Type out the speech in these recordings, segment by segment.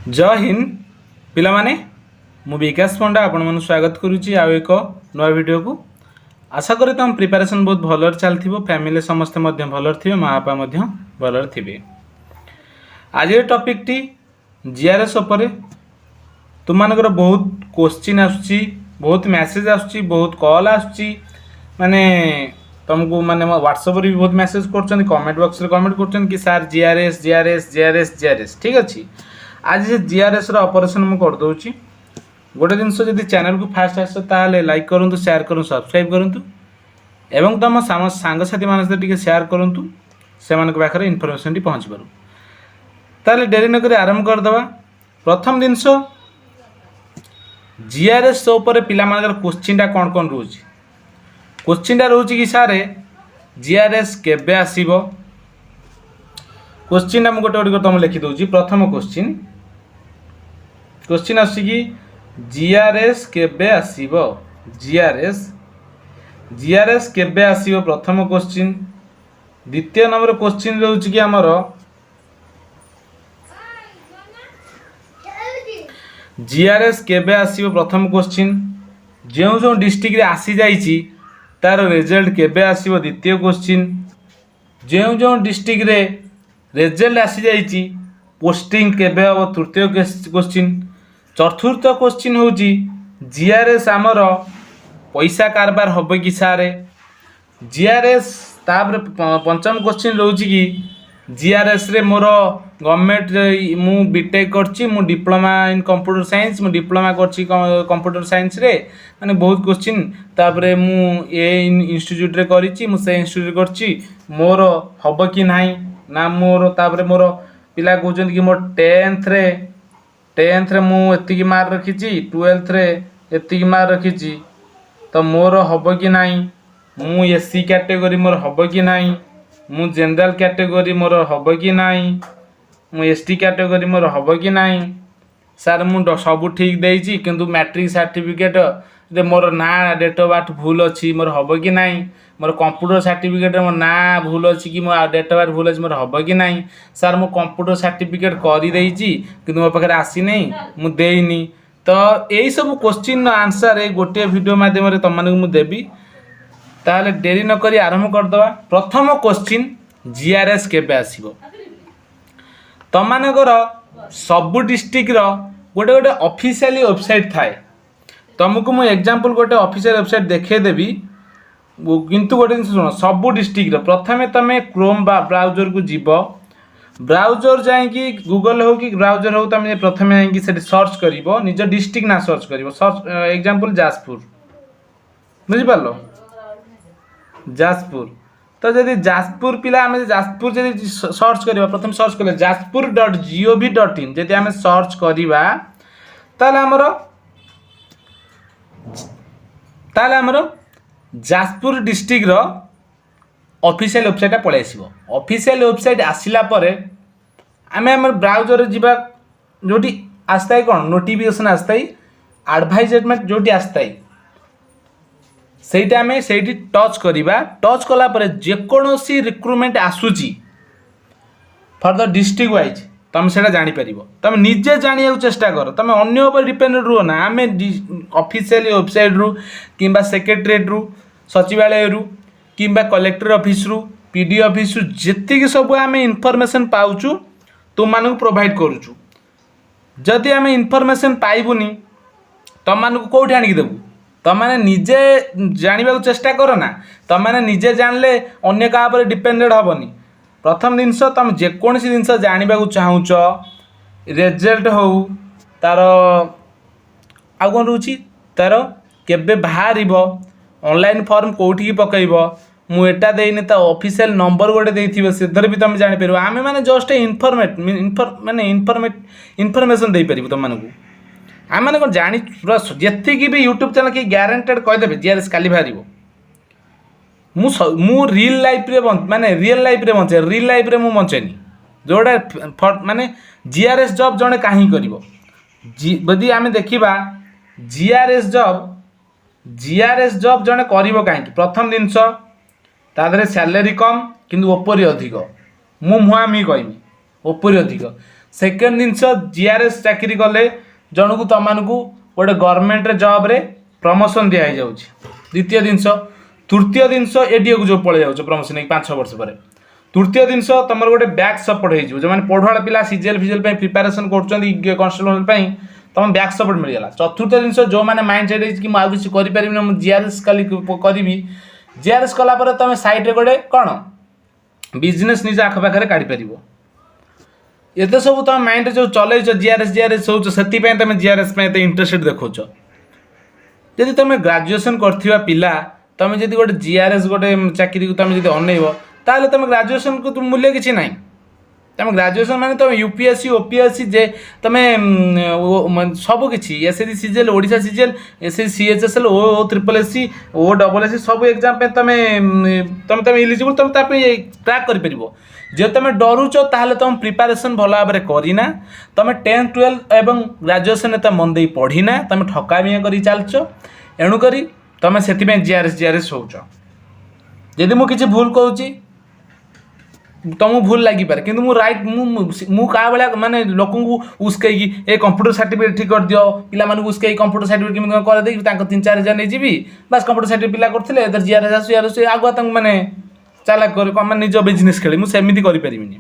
जय हिंद पिला माने मु विकास पंडा आपण मन स्वागत करुच्ची आउ एक नया वीडियो को आशा करें तुम प्रिपरेशन बहुत भलर चलती फैमिली समस्ते भलर थे माँ बापा भलर थे। आज टॉपिक टी जीआरएस उपर तुम मानकर बहुत क्वेश्चन आसुची बहुत मैसेज आसुची बहुत कॉल आसुची माने तुमको माने व्हाट्सएप भी बहुत मैसेज कर कमेंट बॉक्स रे कमेंट कर कि sir GRS GRS GRS GRS ठीक अच्छे। आज से जीआरएस ऑपरेशन मुझे करदे गोटे जिनस जब चैनल को फास्ट आसते लाइक करूँ शेयर करूँ सब्सक्राइब करूँ एवं तुम सांगसाथी मान सहित शेयर करूँ से पाखे इनफर्मेशन पहुँच पारू। ताले डेरी नक आरंभ करदे प्रथम जिनस जीआरएस उपर पिला क्वेश्चन कौन कौन रोच क्वेश्चन रोच कि सारे जीआरएस केबे आसीबो क्वेश्चन मुझे गोटे गोटे तुम लिखिदे। प्रथम क्वेश्चन क्वेश्चन आसिकी जीआरएस केबे आसीबो जीआरएस जीआरएस केबे आसीबो प्रथम क्वेश्चन। द्वितीय नंबर क्वेश्चन रोच कि आमर जीआरएस केबे आसीबो प्रथम क्वेश्चन। जो जो डिस्ट्रिक्ट रे आसी जाइछि तार रिजल्ट केबे आसीबो द्वितीय क्वेश्चन। जो जो डिस्ट्रिक्ट रे रिजल्ट आसी जाइछि पोस्टिंग केबे हम तृतीय क्वेश्चन। चतुर्थ क्वेश्चन हूँ जीआरएस आमर पैसा कारबार हम कि सारे जीआरएस। तापर पंचम क्वेश्चन रोच कि जीआरएस रे मोर गवर्नमेंट मु बीटेक करछि मु डिप्लोमा इन कंप्यूटर साइंस मु डिप्लोमा करछि कंप्यूटर साइंस रे माने बहुत क्वेश्चन। तापर मु ए इंस्टीट्यूट रे करिछि मु से इंस्टीट्यूट करछि मोर हम कि नाही ना मोर। तापर मोर पिला कहते कि मोर टेन्थ रे मु एतिकी मार्क रखी 12th रे एतिकी मार्क रखी तो मोर हम कि नाही। मु एससी कैटेगरी मोर हम कि नाही। मु जनरल कैटेगरी मोर हम कि नाही। मु एसटी कैटेगरी मोर हम कि नाही। सर मु सब ठीक देइछि किंतु मैट्रिक सर्टिफिकेट रे मोर ना डेट ऑफ बर्थ भूल अच्छी मोर हम कि नाही। मोर कंप्यूटर सर्टिफिकेट मोर ना भूल अच्छी कि मोर डेट ऑफ बर्थ भूल अच्छी मोर हम कि नाही। सर मु कंप्यूटर सर्टिफिकेट कर देइछि किंतु मो पाखे आसी नहीं मु देइनी। तो यही सब क्वेश्चन आंसर ए गोटे वीडियो माध्यम तुम मानक मु देबी। ताले डेरी न करी आरंभ करदवा। प्रथम क्वेश्चन जीआरएस केबे आसीबो तुम मानकर सब डिस्ट्रिक्ट रो गोटे गोटे ऑफिशियली वेबसाइट थाए। तुमको मु एग्जांपल गोटे ऑफिशियल वेबसाइट देखे देबी किंतु गोटे जिन सुन सब डिस्ट्रिक्ट प्रथमे तुम क्रोम ब्राउजर को जीव ब्राउजर जाइए गूगल हो कि ब्राउजर हो तुम प्रथम जाइए सर्च कर निज डिस्ट्रिक्ट ना सर्च कर सर्च एग्जांपल जाजपुर बुझिपार जाजपुर। तो जदि जाजपुर पिला आम जाजपुर जब सर्च करवा प्रथम सर्च कले जाजपुर.gov.in जदि आम सर्च करवा ताले आमर जाजपुर डिस्ट्रिक्ट रो ऑफिशियल वेबसाइट पळै आसीबो। ऑफिशियल वेबसाइट आसिला परे आमे हमर ब्राउजर जीवा जोटी आस्ताय कोन नोटिफिकेशन आस्ताय एडवर्टाइजमेंट जोटी आस्ताय सेटा आमे सेठी टच करिबा। टच कला परे जे कोनोसी रिक्रुटमेंट आसुची फॉर द डिस्ट्रिक्ट वाइज तुम सेटा जानि परिबो। तुम निजे जानिया चेष्टा कर तुम अन्य ऊपर डिपेंडेंट रुह ना। आमे ऑफिशियल वेबसाइट रु किंबा सेक्रेटरीट रु सचिवालय रु किंबा कलेक्टर ऑफिस रु पीडी ऑफिस रु जेतिक सब आमे इनफॉरमेशन पाउचु तुम मानक प्रोवाइड करूचु। जदि आमे इनफॉरमेशन पाइबुनी तुम मानक कोठी आनिक देबु तुम माने निजे जानिबा चेष्टा कर ना। तुम माने निजे जानले अन्य का ऊपर डिपेंडेंट हबनी। प्रथम जिनस तुम जेकोसी जिनस जानिबा चाहूच रिजल्ट हो तार आ कौन रोची तार केबे बाहर ऑनलाइन फॉर्म कौटी पकईब मु एटा देने तो ऑफिशियल नंबर गोटे देथिबे सेधर भी तुम जानि परबो। आमे माने जस्ट इनफॉरमेशन दे परबो तुम मानकु। आम मैंने कौन जानी पूरा जी भी यूट्यूब चैनल कि ग्यारंटेड कहीदेवे जीआरएस काली बाहर मु रियल लाइफ रे माने रियल लाइफ रे बंचे रियल लाइफ रे मु बंचेनी जोड़ा माने जीआरएस जॉब जड़े कहीं करी आम देखा जीआरएस जॉब जड़े कर कहीं प्रथम जिनस तादरे सैलरी कम किंतु ओपरी अधिक मु मुहामी कहमी ओपरी अधिक सेकेंड जिनस जीआरएस चाकरी कले जन को तुम गोटे गवर्नमेंट जॉब रे प्रमोशन दिया जाउछि। द्वितीय जिनस तृतीय जिनस एडीओ को जो पड़े जाउछ प्रमोशन 5 वर्ष पर। तृतीय जिनस तुम गोटे बैक सपोर्ट हो जो मैंने पढ़ुआ पिला सीजीएल फिजिएल प्रिपेरेसन कर कॉन्स्टेबल तुम बैक सपोर्ट मिलगला। चतुर्थ जिनस जो मैंने माइंड सेट कि मुझे किसी करें जीआरएस कल करी जीआरएस कलापर तुम साइड गोटे कौन बिजनेस निज आखपाखे काढ़ी ये सब तुम माइंड जो चलैच जीआरएस हो तुम जीआरएस इंटरेस्टेड देखौच। जदि तुम ग्रेजुएशन करथिबा पिला तुम जदि गोटे जीआरएस गोटे चाकरी को तुम जदि अनैब ताहले तुम ग्रेजुएशन को तुम मूल्य किसी ना। तुम ग्रेजुएशन माने तुम यूपीएससी ओपीएससी जे तुम सब किसी SSC CGL Odisha CGL SSC CHSL O triple SC O double SC सब एग्जाम पे तुम तुम तुम इलिजिबल तुम ट्रैक कर परिबो। जे तुम डरुच ताहले तुम प्रिपरेशन भल भाव में करना तुम 10 12 एवं ग्रेजुएशन एत मन दे पढ़िना तुम ठकामिया कर चलच एणुक तुम से जीआरएस होच। जदि मु किसी भूल कहूँ तुमको भूल लगी पारे कि राइट मु क्या भाया माने लोक उस्कई ए कंप्यूटर सर्टिफिकेट ठीक कर दियो पिला मानक उस्कई कंप्यूटर सर्टिफिकेट केମିତି कर दे 3-4 हजार नहीं जीवी बस कंप्यूटर सर्टिफिकेट पिला करथिले इधर जीआरएस आगुआ तंग माने चालाक कर माने निज बिजनेस खेली मु सेमिति करि परिबिनी।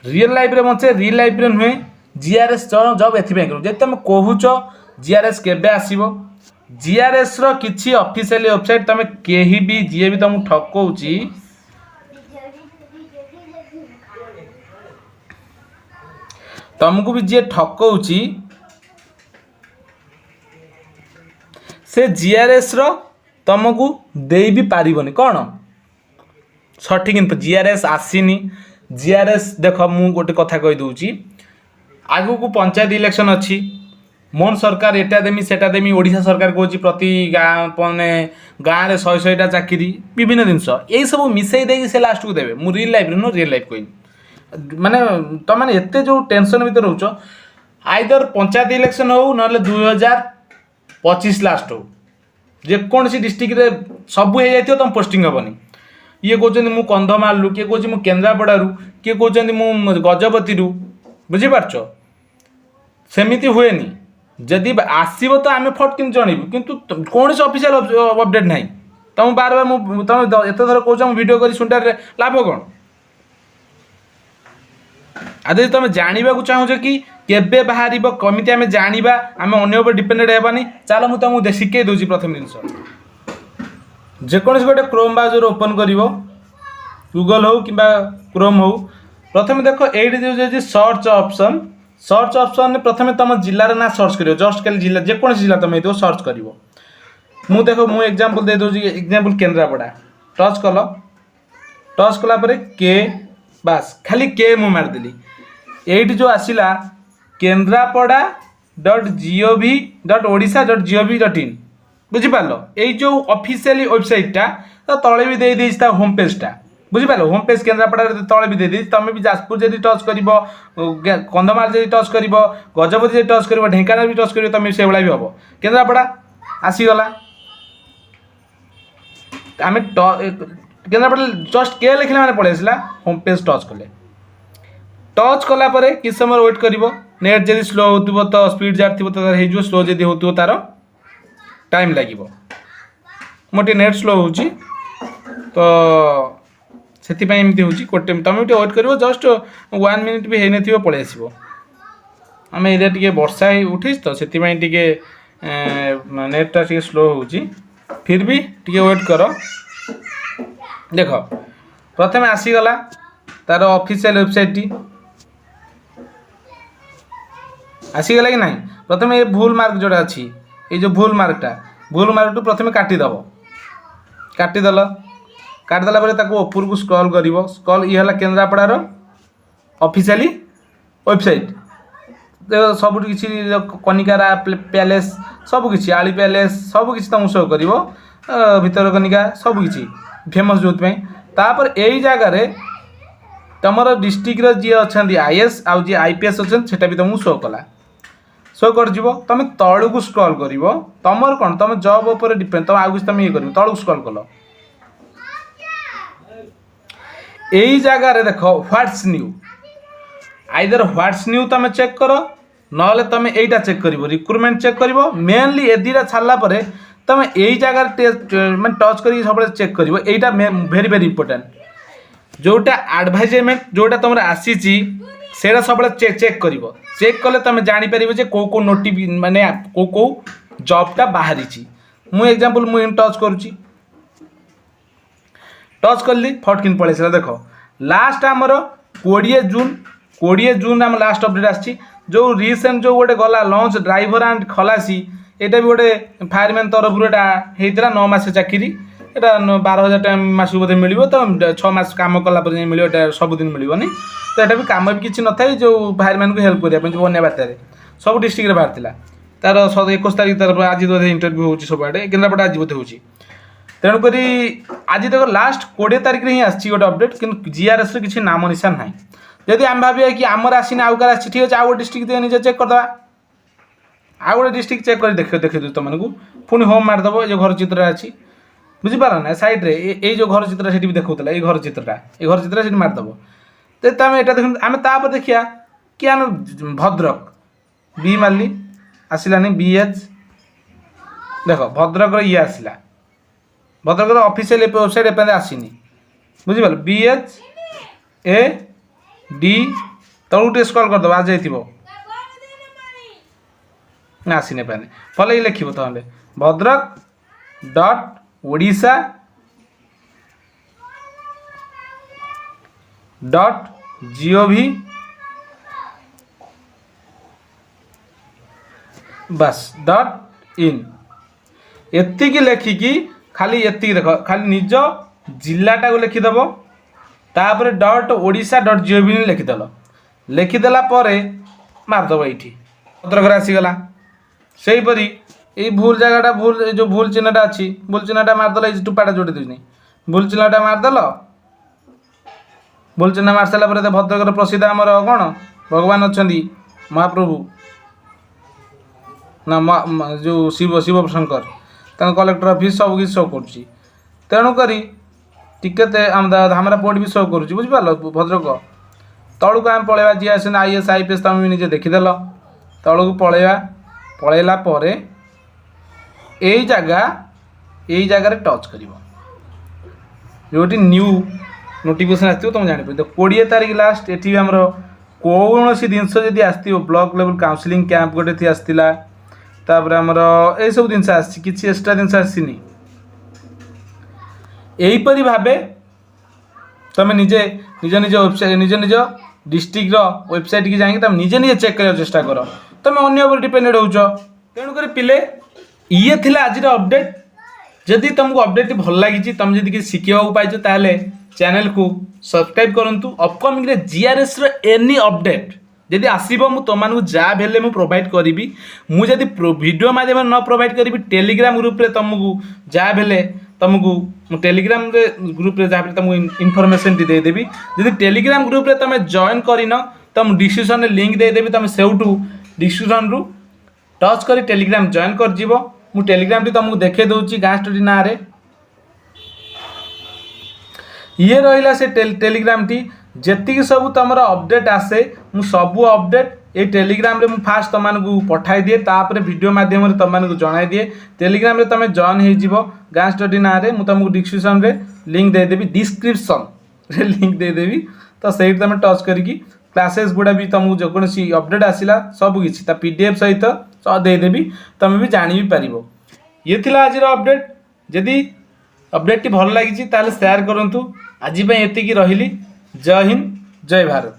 रियल लाइफ रे मचे रियल लाइफ रे नुहे जीआरएस जॉब एथिबे करू जे तुम कहूच जीआरएस केबे आसीबो जीआरएस रो किछि ऑफिशियल वेबसाइट तुम केही भी जे भी तुम ठकौची तुमको भी जी ठकौची से जीआरएस रो तुमको दे भी पारिबनी कौन सठिक इनफो जीआरएस आसीनी। जीआरएस देख मु गोटे कथा कहि दूची आगु को पंचायत इलेक्शन अच्छी मोहन सरकार एटा देमी सेटा देमी ओडिशा सरकार कहूँ प्रति गाँ माने गाँव में 100-100टा चाकरी विभिन्न जिनस यही सब मिसई दे से लास्ट को देवे मु real life no real life कही माने तुम मैंने एत जो टेंशन भर रोच आइदर पंचायत इलेक्शन हो ना 2025 लास्ट हो जेकोसी डिस्ट्रिक्ट सब हो तुम पोस्टिंग हेनी ये कहते मु कंधमालू किए कौन मु केन्द्रापड़ारू किए कहते मु गजपति बुझीपार सेमती हुए जदि आसब तो आम फट कि जनइबू कि कौन से ऑफिशियल अपडेट ना तुम बार बार तुम एत थर कौन वीडियो कर शुणटार लाभ कौन आदि तुम जानवा चाहूच कि केबे बाहर कमिटी आम जाना आम अन्य डिपेंडेंट हेबानी चलो मुझे तुमको शिखई दूसरी प्रथम जिन जेकोसी गोटे क्रोम ब्राउजर ओपन कर गूगल हो कि क्रोम हो प्रथम देख ये सर्च ऑप्शन प्रथम तुम जिलार ना सर्च कर जस्ट खाली जिला जेकोसी जिला तुम ये सर्च कर मु देख मु एग्जांपल दे दूसरी एग्जांपल केन्द्रापड़ा टच कला के बास खाली के मु मारदेली ये जो आसला kendrapada.gov.odisha.gov.in बुझीपार यही जो ऑफिशियली वेबसाइटा तो तले भी दे दी होम पेजटा बुझीपार होम पेज केन्द्रापड़ा तले भी दे दी तुम भी जाजपुर जब टच कर कंधमाल जब टच कर गजपति जब टच कर ढेंकानाल भी टच कर तुम से भाई भी हम केन्द्रापड़ा आसीगला आम केन्द्रापड़ा जस्ट के लिखले मैंने पड़े आसला होम पेज टच कलापर कि समय वेट कर नेट जब स्लो हो तो स्पीड जार थी तो स्लो जब हो तार टाइम लगे मोटे नेट स्लो हो तो से हो तुम भी वेट कर जस्ट 1 मिनिट भी होने थी पलि आस आम एरिया टे वर्षा उठे तो से नेटा टे स्लो हो फिर भी टे वेट कर देख प्रथम आसीगला तार ऑफिशियल वेबसाइट टी आसीगला कि ना प्रथम ये भूल मार्क जोड़ा अच्छी ये जो भूल मार्क टू प्रथम काटिदेव काटिदेल काटिदेला ऊपर को स्क्रॉल कर स्क्रॉल ये है केन्द्रापड़ार ऑफिशियली वेबसाइट सब किसी कनिकारा पैलेस सब किसी आली पैलेस सब किसी तुमको शो कर भितरकनिका सब किसी फेमस जो तापर यही जगार तुम डिस्ट्रिक्ट जी अच्छा आईएएस आउ जी आईपीएस अच्छा भी तुमको शो कला शो कर तुम तलू को स्क्रॉल कर तुम कौन तुम जॉब उपर डिपेंड तुम आगे तुम ये कर तलू स्क्रॉल कल यही जगार देख what's new either what's new तुम चेक कर ना तुम यहीटा चेक कर रिक्रुटमेंट चेक कर मेनली ए दुटा छाड़ा तुम यही जगह मैं टच कर सब चेक कर भेरी भेरी इंपोर्टेंट जोटा एडभाइजमेंट जोटा तुम आसी सेटा सब चेक कर चेक कले तुम जापर जे कौ कौ नोटि माने कौ कौ जॉबटा बाहरी मु एग्जांपल मु टच करुँची टच कली फटकिन पलैसा देख लास्ट आमर 20 जून आम लास्ट अपडेट आसी जो रिसेंट जो गोटे गला लंच ड्राइवर एंड खलासी यहाँ भी गोटे फायरमैन तरफ होता 9 मास चाकरी यहाँ 12,000 टाइम मास बोधे मिल तो 6 मास कम कलापर मिले सबुदिन मिलनी तो यहाँ भी कम भी किसी न था जो फायरमैन को हेल्प करने बन्या बात्यार सब डिस्ट्रिक्ट बाहर तार 21 तारीख तरफ आज बोधे इंटरव्यू हो सब आड़े केन्द्रापड़ा आज बोधे हो तेणुक आज देख लास्ट 20 तारीख में ही आसी गोटे अपडेट कि जीआरएस किसी नाम निशान ना जदि आम भाव कि आमर आसनी आउ कार ठीक अच्छे आउ डिस्ट्रिक्ट निजे चेक करदे आउ गोटे डिस्ट्रिक्ट चेक कर देखे तुमको पुणी होम मारदेव जो घर चित्र अच्छी बुझीपार ना सैड्रे ये जो घर चित्र से देखा ये घर चित्र से मारदेव तो तुम यहाँ देख आम तापर देखिया कि आम भद्रक बी मार्ली आसलानी BH देख भद्रक ये आसला भद्रक ऑफिशियल वेबसाइट एपे आसीनी बुझीपार BHAD तलू टे स्क्रॉल करदे आज जाइए आसीने पाने फल ये लिख ताहले भद्रक .odisha.gov बस .in एतिकी लेखिकी खाली एतिकी देख खाली निज जिलाटा को लिखिदेव तापर .odisha.gov लिखिदेल लिखिदेला मारदेव ये भद्रक आसीगला से परी ये भूल जगह भूल जो भूल चिन्हटा अच्छी भूल चिन्हटा मारदेल टुपाटा जोड़ी दूसरी भूल चिन्हटा मारदेल भूल चिन्ह मार सारा पर भद्रक प्रसिद्ध आमर कौन भगवान अच्छा महाप्रभु ना जो शिव शिव शंकर कलेक्टर ऑफिस सब किसी शो कर तेणुक टिकेट धामरा पोर्ट भी शो कर बुझिपार भद्रक तलू को आम पलैया जी आस IAS IPS तुम भी निजे देखीदेल तलू को पलैला यही जगह टच कर जो न्यू नोटिफिकेशन आसो तुम जापर तो 20 तारीख लास्ट ये आमर कौन सी जिनस जब आसो ब्लॉक लेवल काउंसलिंग कैंप गोटे आसला तापर आमर यही सब जिन कि एक्सट्रा जिन आसनी यहीपरी भावे तुम निजे निज निज वेबसाइट निज निज डिस्ट्रिक्ट वेबसाइट की जाकि तुम निजे निजे चेक करने चेष्टा कर तुम अन्य डिपेंडेड हो तेणुक पिले ये थिला आज अपडेट जदि तुमको अपडेट भल लगी तुम जब किसी शिखा पाइछ ताले चैनल को सब्सक्राइब करूँ अपकमिंग जीआरएस एनी अपडेट जदि आसब मु तुमको जहाँ भी मुझे प्रोवाइड करी मुझे वीडियो माध्यम न प्रोवाइड करी टेलीग्राम ग्रुप रे तुमको जहाँ भी तुमको टेलीग्राम ग्रुप रे जहाँ भी तुमको इनफॉरमेशन देदेवी जदि टेलीग्राम ग्रुप रे तुम जॉइन करन तुम डिस्क्रिप्शन में लिंक देदेवी तुम सेउटू डिस्क्रिप्शन रु टच कर टेलीग्राम जॉइन कर जीवो मु टेलीग्राम टी तुमको देखे दूची गाँ स्टोरी ना रे ये रहा से टेलीग्राम टी जेतिक सब तुम अपडेट आसे मु सबू अपडेट ये टेलीग्राम रे मु फास्ट तुमको पठाई दिए तापर वीडियो माध्यम तुमको जणाई दिए टेलीग्राम रे तुम जॉइन हो जीवो गाँ स्टोरी ना रे मु तुमको डिस्क्रिप्शन रे लिंक देदेवी डिस्क्रिप्शन रे लिंक देदेवी तो सही तुम टच करिकी क्लासेस गुड़ा भी तुमको जेकोसी अपडेट आसला सब किसी PDF सहित देदेवी तुम भी जानी भी पार ये थिला आज अपडेट जदि अपडेट टी भल लगी ताले शेयर करंतु आज एतिकी रहिली जय हिंद जय भारत।